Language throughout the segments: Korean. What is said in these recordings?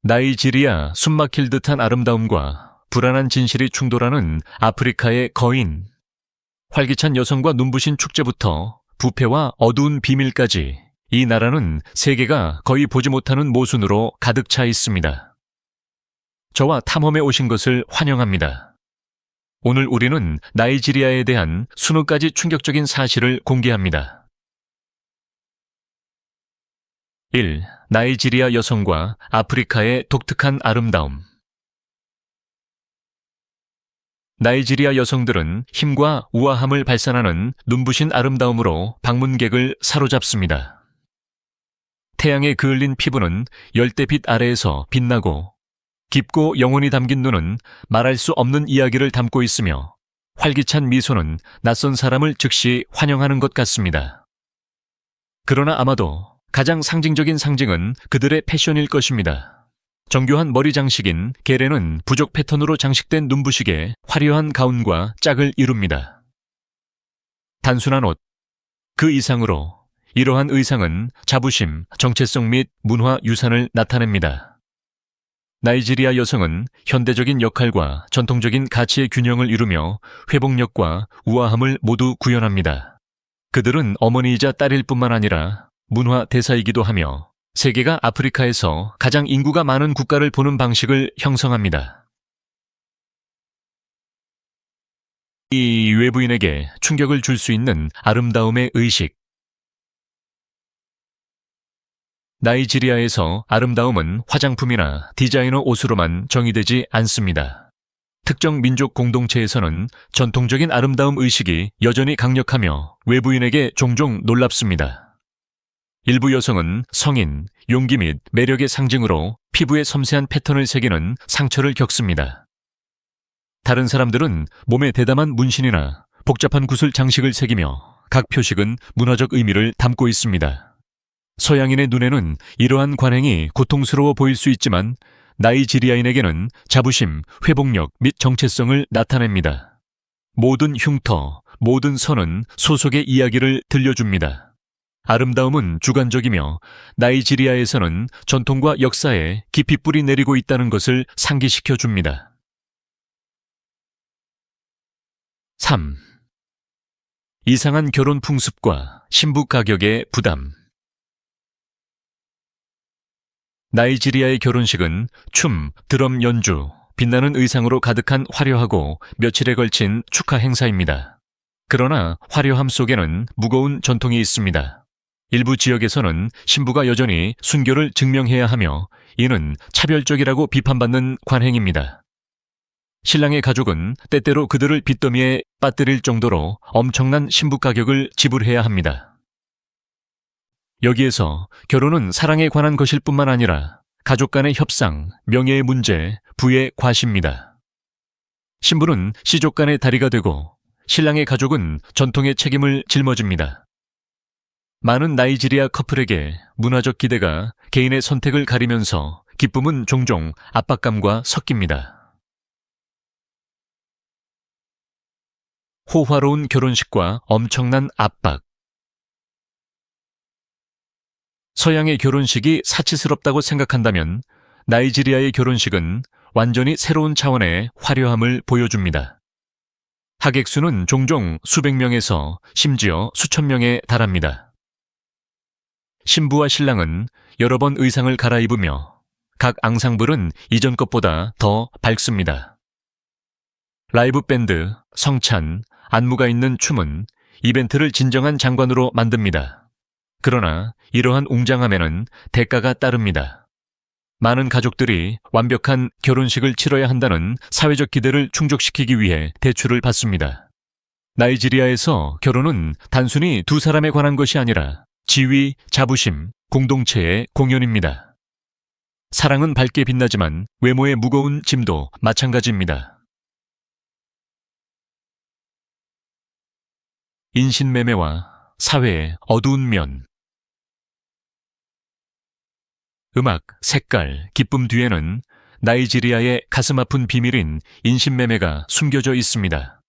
나이지리아 숨막힐 듯한 아름다움과 불안한 진실이 충돌하는 아프리카의 거인. 활기찬 여성과 눈부신 축제부터 부패와 어두운 비밀까지 이 나라는 세계가 거의 보지 못하는 모순으로 가득 차 있습니다. 저와 탐험에 오신 것을 환영합니다. 오늘 우리는 나이지리아에 대한 20가지 충격적인 사실을 공개합니다. 1. 나이지리아 여성과 아프리카의 독특한 아름다움. 나이지리아 여성들은 힘과 우아함을 발산하는 눈부신 아름다움으로 방문객을 사로잡습니다. 태양에 그을린 피부는 열대빛 아래에서 빛나고 깊고 영혼이 담긴 눈은 말할 수 없는 이야기를 담고 있으며 활기찬 미소는 낯선 사람을 즉시 환영하는 것 같습니다. 그러나 아마도 가장 상징적인 상징은 그들의 패션일 것입니다. 정교한 머리 장식인 게레는 부족 패턴으로 장식된 눈부시게 화려한 가운과 짝을 이룹니다. 단순한 옷, 그 이상으로 이러한 의상은 자부심, 정체성 및 문화 유산을 나타냅니다. 나이지리아 여성은 현대적인 역할과 전통적인 가치의 균형을 이루며 회복력과 우아함을 모두 구현합니다. 그들은 어머니이자 딸일 뿐만 아니라 문화 대사이기도 하며 세계가 아프리카에서 가장 인구가 많은 국가를 보는 방식을 형성합니다. 이 외부인에게 충격을 줄 수 있는 아름다움의 의식. 나이지리아에서 아름다움은 화장품이나 디자이너 옷으로만 정의되지 않습니다. 특정 민족 공동체에서는 전통적인 아름다움 의식이 여전히 강력하며 외부인에게 종종 놀랍습니다. 일부 여성은 성인, 용기 및 매력의 상징으로 피부에 섬세한 패턴을 새기는 상처를 겪습니다. 다른 사람들은 몸에 대담한 문신이나 복잡한 구슬 장식을 새기며 각 표식은 문화적 의미를 담고 있습니다. 서양인의 눈에는 이러한 관행이 고통스러워 보일 수 있지만 나이지리아인에게는 자부심, 회복력 및 정체성을 나타냅니다. 모든 흉터, 모든 선은 소속의 이야기를 들려줍니다. 아름다움은 주관적이며 나이지리아에서는 전통과 역사에 깊이 뿌리 내리고 있다는 것을 상기시켜 줍니다. 3. 이상한 결혼 풍습과 신부 가격의 부담. 나이지리아의 결혼식은 춤, 드럼 연주, 빛나는 의상으로 가득한 화려하고 며칠에 걸친 축하 행사입니다. 그러나 화려함 속에는 무거운 전통이 있습니다. 일부 지역에서는 신부가 여전히 순교를 증명해야 하며 이는 차별적이라고 비판받는 관행입니다. 신랑의 가족은 때때로 그들을 빚더미에 빠뜨릴 정도로 엄청난 신부 가격을 지불해야 합니다. 여기에서 결혼은 사랑에 관한 것일 뿐만 아니라 가족 간의 협상, 명예의 문제, 부의 과시입니다. 신부는 시족 간의 다리가 되고 신랑의 가족은 전통의 책임을 짊어집니다. 많은 나이지리아 커플에게 문화적 기대가 개인의 선택을 가리면서 기쁨은 종종 압박감과 섞입니다. 호화로운 결혼식과 엄청난 압박. 서양의 결혼식이 사치스럽다고 생각한다면 나이지리아의 결혼식은 완전히 새로운 차원의 화려함을 보여줍니다. 하객 수는 종종 수백 명에서 심지어 수천 명에 달합니다. 신부와 신랑은 여러 번 의상을 갈아입으며 각 앙상블은 이전 것보다 더 밝습니다. 라이브 밴드, 성찬, 안무가 있는 춤은 이벤트를 진정한 장관으로 만듭니다. 그러나 이러한 웅장함에는 대가가 따릅니다. 많은 가족들이 완벽한 결혼식을 치러야 한다는 사회적 기대를 충족시키기 위해 대출을 받습니다. 나이지리아에서 결혼은 단순히 두 사람에 관한 것이 아니라 지위, 자부심, 공동체의 공연입니다. 사랑은 밝게 빛나지만 외모의 무거운 짐도 마찬가지입니다. 인신매매와 사회의 어두운 면. 음악, 색깔, 기쁨 뒤에는 나이지리아의 가슴 아픈 비밀인 인신매매가 숨겨져 있습니다.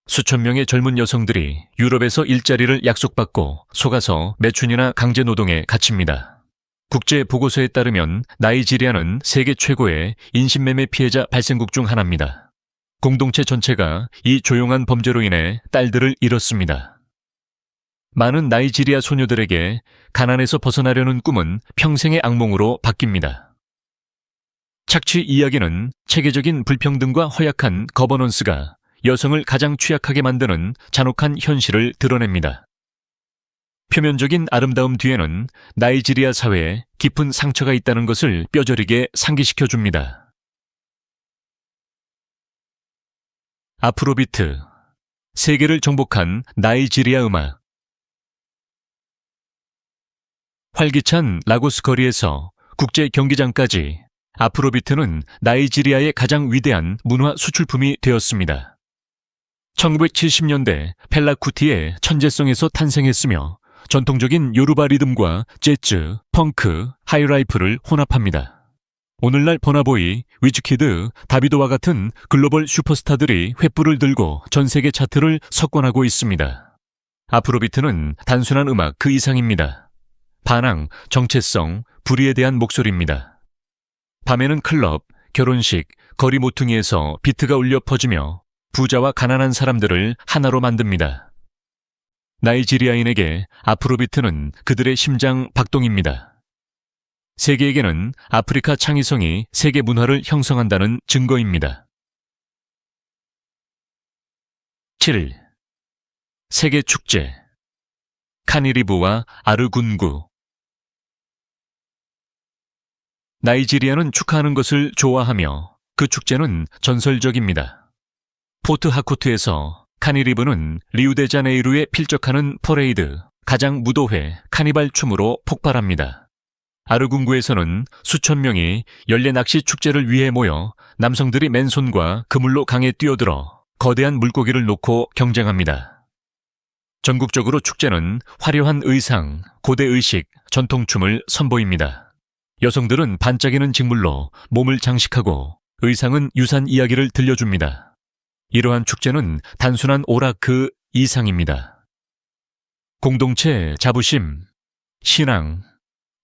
수천 명의 젊은 여성들이 유럽에서 일자리를 약속받고 속아서 매춘이나 강제노동에 갇힙니다. 국제 보고서에 따르면 나이지리아는 세계 최고의 인신매매 피해자 발생국 중 하나입니다. 공동체 전체가 이 조용한 범죄로 인해 딸들을 잃었습니다. 많은 나이지리아 소녀들에게 가난에서 벗어나려는 꿈은 평생의 악몽으로 바뀝니다. 착취 이야기는 체계적인 불평등과 허약한 거버넌스가 여성을 가장 취약하게 만드는 잔혹한 현실을 드러냅니다. 표면적인 아름다움 뒤에는 나이지리아 사회에 깊은 상처가 있다는 것을 뼈저리게 상기시켜 줍니다. 아프로비트, 세계를 정복한 나이지리아 음악. 활기찬 라고스 거리에서 국제 경기장까지 아프로비트는 나이지리아의 가장 위대한 문화 수출품이 되었습니다. 1970년대 펠라쿠티의 천재성에서 탄생했으며 전통적인 요르바 리듬과 재즈, 펑크, 하이라이프를 혼합합니다. 오늘날 버나보이, 위즈키드, 다비도와 같은 글로벌 슈퍼스타들이 횃불을 들고 전 세계 차트를 석권하고 있습니다. 아프로비트는 단순한 음악 그 이상입니다. 반항, 정체성, 불의에 대한 목소리입니다. 밤에는 클럽, 결혼식, 거리 모퉁이에서 비트가 울려 퍼지며 부자와 가난한 사람들을 하나로 만듭니다. 나이지리아인에게 아프로비트는 그들의 심장 박동입니다. 세계에게는 아프리카 창의성이 세계 문화를 형성한다는 증거입니다. 7. 세계 축제 카니리부와 아르군구. 나이지리아는 축하하는 것을 좋아하며 그 축제는 전설적입니다. 포트 하코트에서 카니리브는 리우데자네이루에 필적하는 퍼레이드, 가장 무도회, 카니발 춤으로 폭발합니다. 아르군구에서는 수천 명이 연례 낚시 축제를 위해 모여 남성들이 맨손과 그물로 강에 뛰어들어 거대한 물고기를 놓고 경쟁합니다. 전국적으로 축제는 화려한 의상, 고대 의식, 전통춤을 선보입니다. 여성들은 반짝이는 직물로 몸을 장식하고 의상은 유산 이야기를 들려줍니다. 이러한 축제는 단순한 오락 그 이상입니다. 공동체, 자부심, 신앙,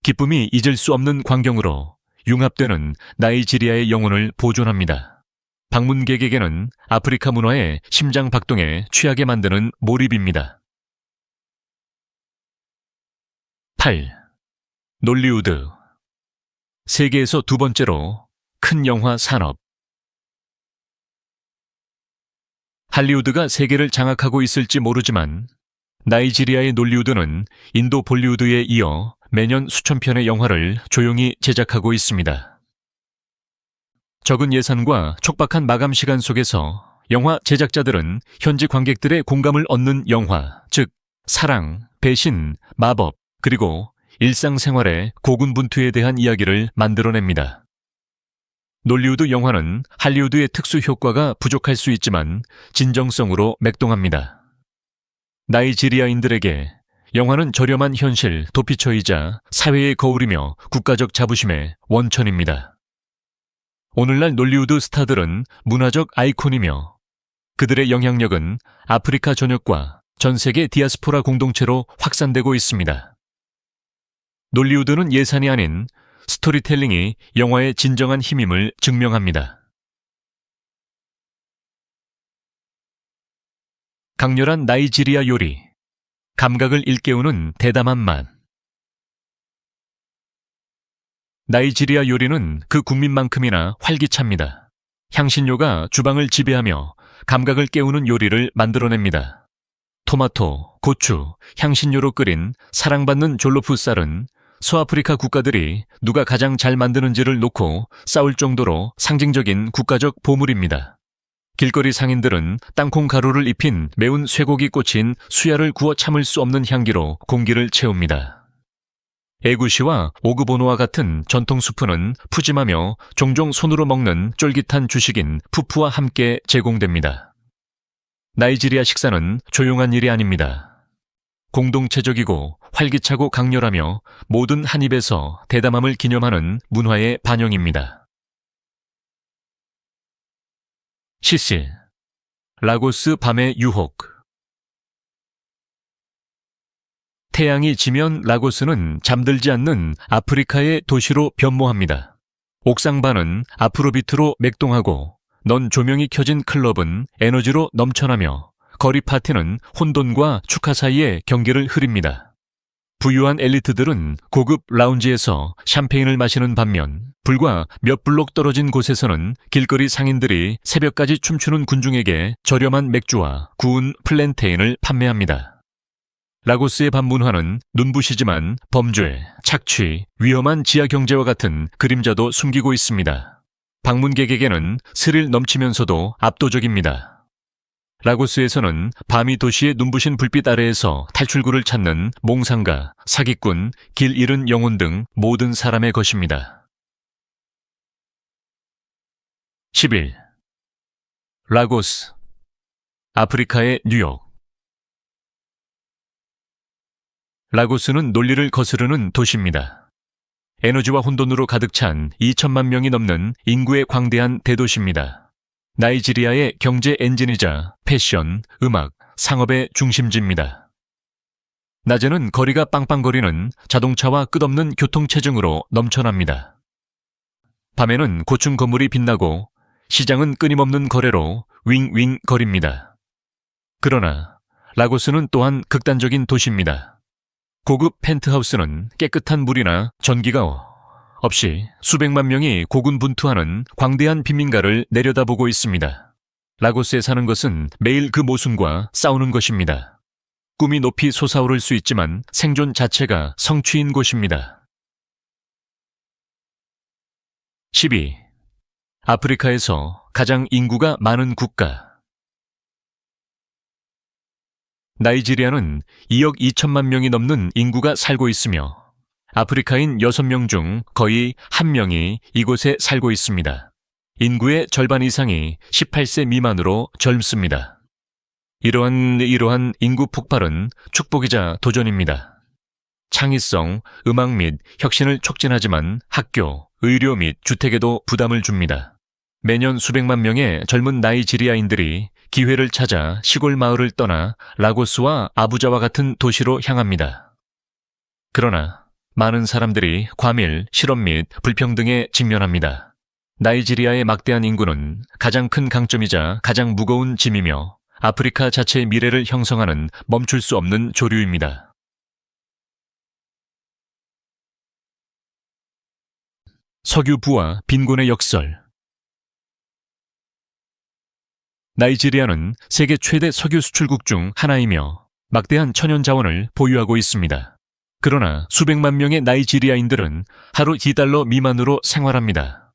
기쁨이 잊을 수 없는 광경으로 융합되는 나이지리아의 영혼을 보존합니다. 방문객에게는 아프리카 문화의 심장 박동에 취하게 만드는 몰입입니다. 8. 놀리우드, 세계에서 두 번째로 큰 영화 산업. 할리우드가 세계를 장악하고 있을지 모르지만 나이지리아의 놀리우드는 인도 볼리우드에 이어 매년 수천 편의 영화를 조용히 제작하고 있습니다. 적은 예산과 촉박한 마감 시간 속에서 영화 제작자들은 현지 관객들의 공감을 얻는 영화, 즉 사랑, 배신, 마법, 그리고 일상생활의 고군분투에 대한 이야기를 만들어냅니다. 놀리우드 영화는 할리우드의 특수 효과가 부족할 수 있지만 진정성으로 맥동합니다. 나이지리아인들에게 영화는 저렴한 현실, 도피처이자 사회의 거울이며 국가적 자부심의 원천입니다. 오늘날 놀리우드 스타들은 문화적 아이콘이며 그들의 영향력은 아프리카 전역과 전 세계 디아스포라 공동체로 확산되고 있습니다. 놀리우드는 예산이 아닌 스토리텔링이 영화의 진정한 힘임을 증명합니다. 강렬한 나이지리아 요리, 감각을 일깨우는 대담한 맛. 나이지리아 요리는 그 국민만큼이나 활기찹니다. 향신료가 주방을 지배하며 감각을 깨우는 요리를 만들어냅니다. 토마토, 고추, 향신료로 끓인 사랑받는 졸로프 쌀은 서아프리카 국가들이 누가 가장 잘 만드는지를 놓고 싸울 정도로 상징적인 국가적 보물입니다. 길거리 상인들은 땅콩 가루를 입힌 매운 쇠고기 꽂힌 수야를 구워 참을 수 없는 향기로 공기를 채웁니다. 에구시와 오그보노와 같은 전통 수프는 푸짐하며 종종 손으로 먹는 쫄깃한 주식인 푸푸와 함께 제공됩니다. 나이지리아 식사는 조용한 일이 아닙니다. 공동체적이고 활기차고 강렬하며 모든 한 입에서 대담함을 기념하는 문화의 반영입니다. 시시, 라고스 밤의 유혹. 태양이 지면 라고스는 잠들지 않는 아프리카의 도시로 변모합니다. 옥상반은 아프로비트로 맥동하고 넌 조명이 켜진 클럽은 에너지로 넘쳐나며 거리 파티는 혼돈과 축하 사이의 경계를 흐립니다. 부유한 엘리트들은 고급 라운지에서 샴페인을 마시는 반면 불과 몇 블록 떨어진 곳에서는 길거리 상인들이 새벽까지 춤추는 군중에게 저렴한 맥주와 구운 플랜테인을 판매합니다. 라고스의 밤문화는 눈부시지만 범죄, 착취, 위험한 지하경제와 같은 그림자도 숨기고 있습니다. 방문객에게는 스릴 넘치면서도 압도적입니다. 라고스에서는 밤이 도시의 눈부신 불빛 아래에서 탈출구를 찾는 몽상가, 사기꾼, 길 잃은 영혼 등 모든 사람의 것입니다. 11. 라고스, 아프리카의 뉴욕. 라고스는 논리를 거스르는 도시입니다. 에너지와 혼돈으로 가득 찬 2천만 명이 넘는 인구의 광대한 대도시입니다. 나이지리아의 경제 엔진이자 패션, 음악, 상업의 중심지입니다. 낮에는 거리가 빵빵거리는 자동차와 끝없는 교통체증으로 넘쳐납니다. 밤에는 고층 건물이 빛나고 시장은 끊임없는 거래로 윙윙 거립니다. 그러나 라고스는 또한 극단적인 도시입니다. 고급 펜트하우스는 깨끗한 물이나 전기가 없이 수백만 명이 고군분투하는 광대한 빈민가를 내려다보고 있습니다. 라고스에 사는 것은 매일 그 모순과 싸우는 것입니다. 꿈이 높이 솟아오를 수 있지만 생존 자체가 성취인 곳입니다. 12. 아프리카에서 가장 인구가 많은 국가. 나이지리아는 2억 2천만 명이 넘는 인구가 살고 있으며 아프리카인 6명 중 거의 1명이 이곳에 살고 있습니다. 인구의 절반 이상이 18세 미만으로 젊습니다. 이러한 인구 폭발은 축복이자 도전입니다. 창의성, 음악 및 혁신을 촉진하지만 학교, 의료 및 주택에도 부담을 줍니다. 매년 수백만 명의 젊은 나이지리아인들이 기회를 찾아 시골 마을을 떠나 라고스와 아부자와 같은 도시로 향합니다. 그러나 많은 사람들이 과밀, 실업 및 불평등에 직면합니다. 나이지리아의 막대한 인구는 가장 큰 강점이자 가장 무거운 짐이며 아프리카 자체의 미래를 형성하는 멈출 수 없는 조류입니다. 석유 부와 빈곤의 역설. 나이지리아는 세계 최대 석유 수출국 중 하나이며 막대한 천연 자원을 보유하고 있습니다. 그러나 수백만 명의 나이지리아인들은 하루 $2 미만으로 생활합니다.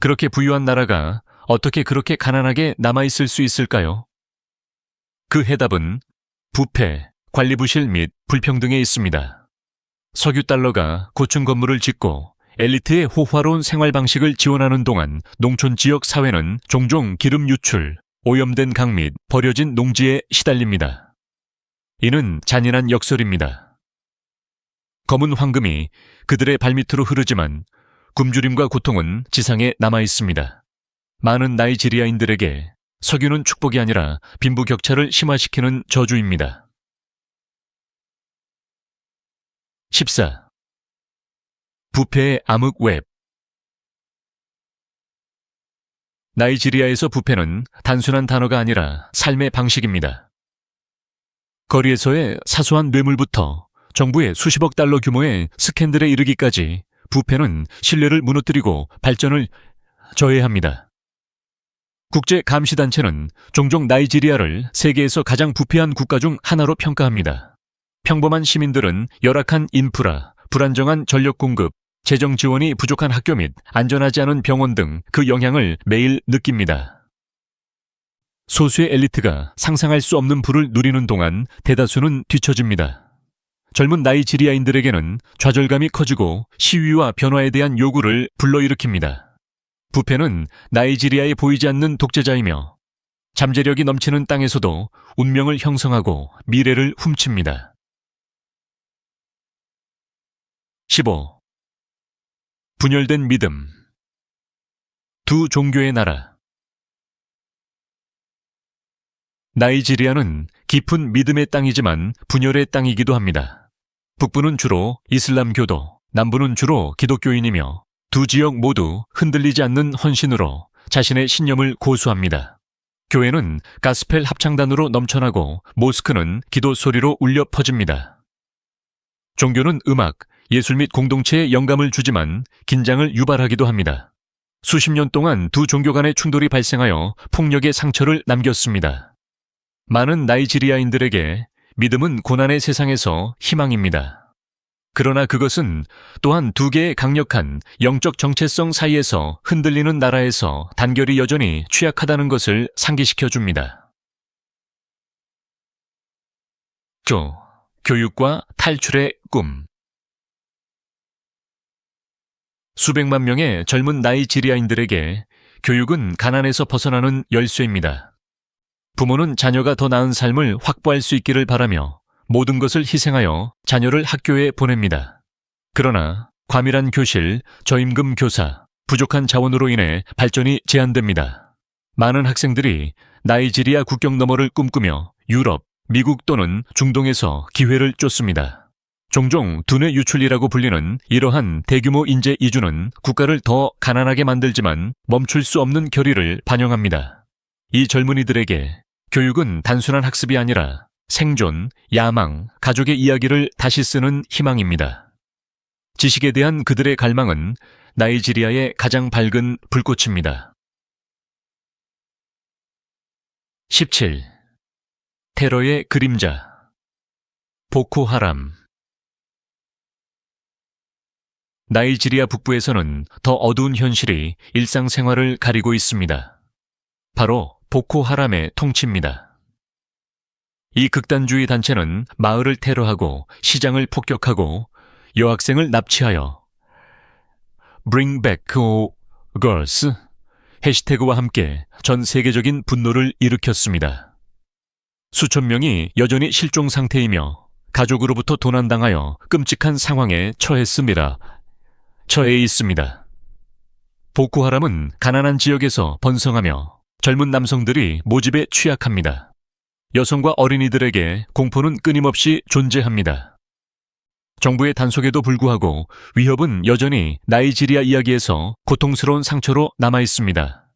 그렇게 부유한 나라가 어떻게 그렇게 가난하게 남아있을 수 있을까요? 그 해답은 부패, 관리부실 및 불평등에 있습니다. 석유 달러가 고층 건물을 짓고 엘리트의 호화로운 생활 방식을 지원하는 동안 농촌 지역 사회는 종종 기름 유출, 오염된 강 및 버려진 농지에 시달립니다. 이는 잔인한 역설입니다. 검은 황금이 그들의 발밑으로 흐르지만 굶주림과 고통은 지상에 남아 있습니다. 많은 나이지리아인들에게 석유는 축복이 아니라 빈부격차를 심화시키는 저주입니다. 14. 부패의 암흑 웹. 나이지리아에서 부패는 단순한 단어가 아니라 삶의 방식입니다. 거리에서의 사소한 뇌물부터 정부의 수십억 달러 규모의 스캔들에 이르기까지 부패는 신뢰를 무너뜨리고 발전을 저해합니다. 국제감시단체는 종종 나이지리아를 세계에서 가장 부패한 국가 중 하나로 평가합니다. 평범한 시민들은 열악한 인프라, 불안정한 전력 공급, 재정 지원이 부족한 학교 및 안전하지 않은 병원 등 그 영향을 매일 느낍니다. 소수의 엘리트가 상상할 수 없는 부를 누리는 동안 대다수는 뒤처집니다. 젊은 나이지리아인들에게는 좌절감이 커지고 시위와 변화에 대한 요구를 불러일으킵니다. 부패는 나이지리아에 보이지 않는 독재자이며 잠재력이 넘치는 땅에서도 운명을 형성하고 미래를 훔칩니다. 15. 분열된 믿음. 두 종교의 나라. 나이지리아는 깊은 믿음의 땅이지만 분열의 땅이기도 합니다. 북부는 주로 이슬람교도, 남부는 주로 기독교인이며 두 지역 모두 흔들리지 않는 헌신으로 자신의 신념을 고수합니다. 교회는 가스펠 합창단으로 넘쳐나고 모스크는 기도 소리로 울려 퍼집니다. 종교는 음악, 예술 및 공동체에 영감을 주지만 긴장을 유발하기도 합니다. 수십 년 동안 두 종교 간의 충돌이 발생하여 폭력의 상처를 남겼습니다. 많은 나이지리아인들에게 믿음은 고난의 세상에서 희망입니다. 그러나 그것은 또한 두 개의 강력한 영적 정체성 사이에서 흔들리는 나라에서 단결이 여전히 취약하다는 것을 상기시켜 줍니다. 교육과 탈출의 꿈. 수백만 명의 젊은 나이지리아인들에게 교육은 가난에서 벗어나는 열쇠입니다. 부모는 자녀가 더 나은 삶을 확보할 수 있기를 바라며 모든 것을 희생하여 자녀를 학교에 보냅니다. 그러나 과밀한 교실, 저임금 교사, 부족한 자원으로 인해 발전이 제한됩니다. 많은 학생들이 나이지리아 국경 너머를 꿈꾸며 유럽, 미국 또는 중동에서 기회를 쫓습니다. 종종 두뇌 유출이라고 불리는 이러한 대규모 인재 이주는 국가를 더 가난하게 만들지만 멈출 수 없는 결의를 반영합니다. 이 젊은이들에게 교육은 단순한 학습이 아니라 생존, 야망, 가족의 이야기를 다시 쓰는 희망입니다. 지식에 대한 그들의 갈망은 나이지리아의 가장 밝은 불꽃입니다. 17. 테러의 그림자. 보코하람. 나이지리아 북부에서는 더 어두운 현실이 일상생활을 가리고 있습니다. 바로 보코하람의 통치입니다. 이 극단주의 단체는 마을을 테러하고 시장을 폭격하고 여학생을 납치하여 Bring back girls 해시태그와 함께 전 세계적인 분노를 일으켰습니다. 수천 명이 여전히 실종 상태이며 가족으로부터 도난당하여 끔찍한 상황에 처해 있습니다. 보코하람은 가난한 지역에서 번성하며 젊은 남성들이 모집에 취약합니다. 여성과 어린이들에게 공포는 끊임없이 존재합니다. 정부의 단속에도 불구하고 위협은 여전히 나이지리아 이야기에서 고통스러운 상처로 남아 있습니다.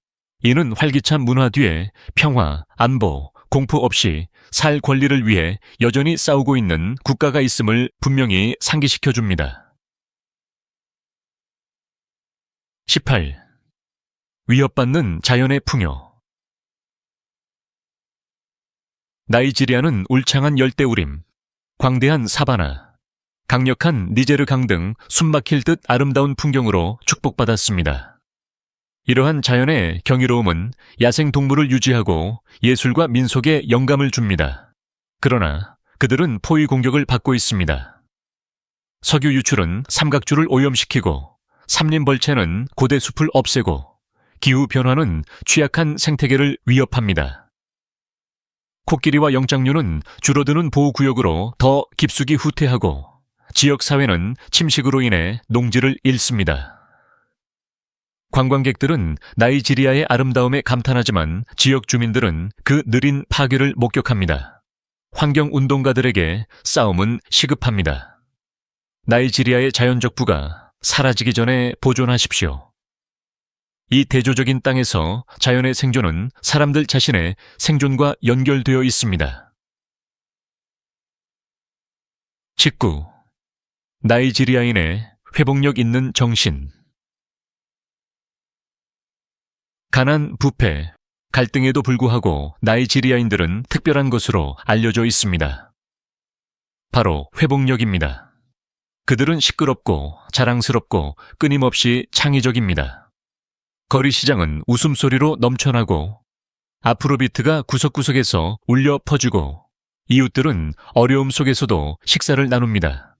이는 활기찬 문화 뒤에 평화, 안보, 공포 없이 살 권리를 위해 여전히 싸우고 있는 국가가 있음을 분명히 상기시켜 줍니다. 18. 위협받는 자연의 풍요. 나이지리아는 울창한 열대우림, 광대한 사바나, 강력한 니제르 강 등 숨막힐 듯 아름다운 풍경으로 축복받았습니다. 이러한 자연의 경이로움은 야생동물을 유지하고 예술과 민속에 영감을 줍니다. 그러나 그들은 포위 공격을 받고 있습니다. 석유 유출은 삼각주를 오염시키고 삼림벌채는 고대 숲을 없애고 기후변화는 취약한 생태계를 위협합니다. 코끼리와 영장류는 줄어드는 보호구역으로 더 깊숙이 후퇴하고 지역사회는 침식으로 인해 농지를 잃습니다. 관광객들은 나이지리아의 아름다움에 감탄하지만 지역 주민들은 그 느린 파괴를 목격합니다. 환경운동가들에게 싸움은 시급합니다. 나이지리아의 자연적 부가 사라지기 전에 보존하십시오. 이 대조적인 땅에서 자연의 생존은 사람들 자신의 생존과 연결되어 있습니다. 19. 나이지리아인의 회복력 있는 정신. 가난, 부패, 갈등에도 불구하고 나이지리아인들은 특별한 것으로 알려져 있습니다. 바로 회복력입니다. 그들은 시끄럽고 자랑스럽고 끊임없이 창의적입니다. 거리 시장은 웃음소리로 넘쳐나고 아프로비트가 구석구석에서 울려 퍼지고 이웃들은 어려움 속에서도 식사를 나눕니다.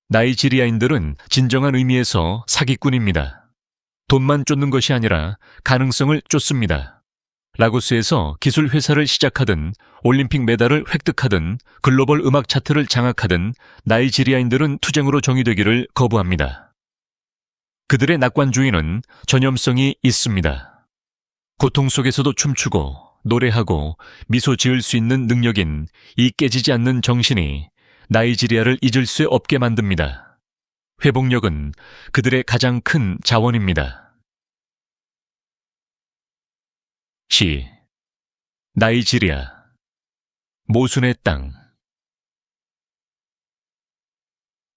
나이지리아인들은 진정한 의미에서 사기꾼입니다. 돈만 쫓는 것이 아니라 가능성을 쫓습니다. 라고스에서 기술 회사를 시작하든 올림픽 메달을 획득하든 글로벌 음악 차트를 장악하든 나이지리아인들은 투쟁으로 정의되기를 거부합니다. 그들의 낙관주의는 전염성이 있습니다. 고통 속에서도 춤추고 노래하고 미소 지을 수 있는 능력인 이 깨지지 않는 정신이 나이지리아를 잊을 수 없게 만듭니다. 회복력은 그들의 가장 큰 자원입니다. 시 나이지리아 모순의 땅.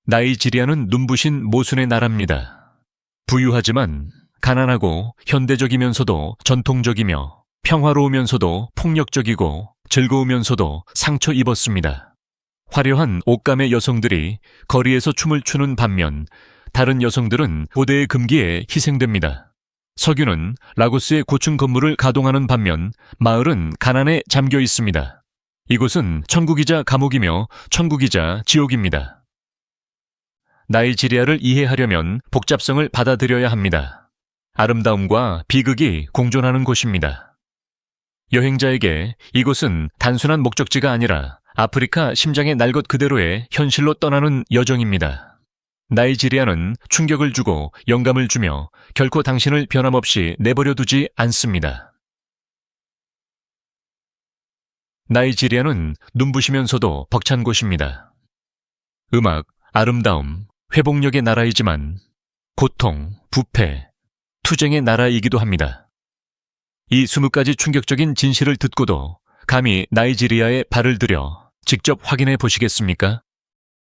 나이지리아는 눈부신 모순의 나라입니다. 부유하지만 가난하고 현대적이면서도 전통적이며 평화로우면서도 폭력적이고 즐거우면서도 상처 입었습니다. 화려한 옷감의 여성들이 거리에서 춤을 추는 반면 다른 여성들은 고대의 금기에 희생됩니다. 석유는 라고스의 고층 건물을 가동하는 반면 마을은 가난에 잠겨 있습니다. 이곳은 천국이자 감옥이며 천국이자 지옥입니다. 나이지리아를 이해하려면 복잡성을 받아들여야 합니다. 아름다움과 비극이 공존하는 곳입니다. 여행자에게 이곳은 단순한 목적지가 아니라 아프리카 심장의 날 것 그대로의 현실로 떠나는 여정입니다. 나이지리아는 충격을 주고 영감을 주며 결코 당신을 변함없이 내버려 두지 않습니다. 나이지리아는 눈부시면서도 벅찬 곳입니다. 음악, 아름다움, 회복력의 나라이지만 고통, 부패, 투쟁의 나라이기도 합니다. 이 20가지 충격적인 진실을 듣고도 감히 나이지리아에 발을 들여 직접 확인해 보시겠습니까?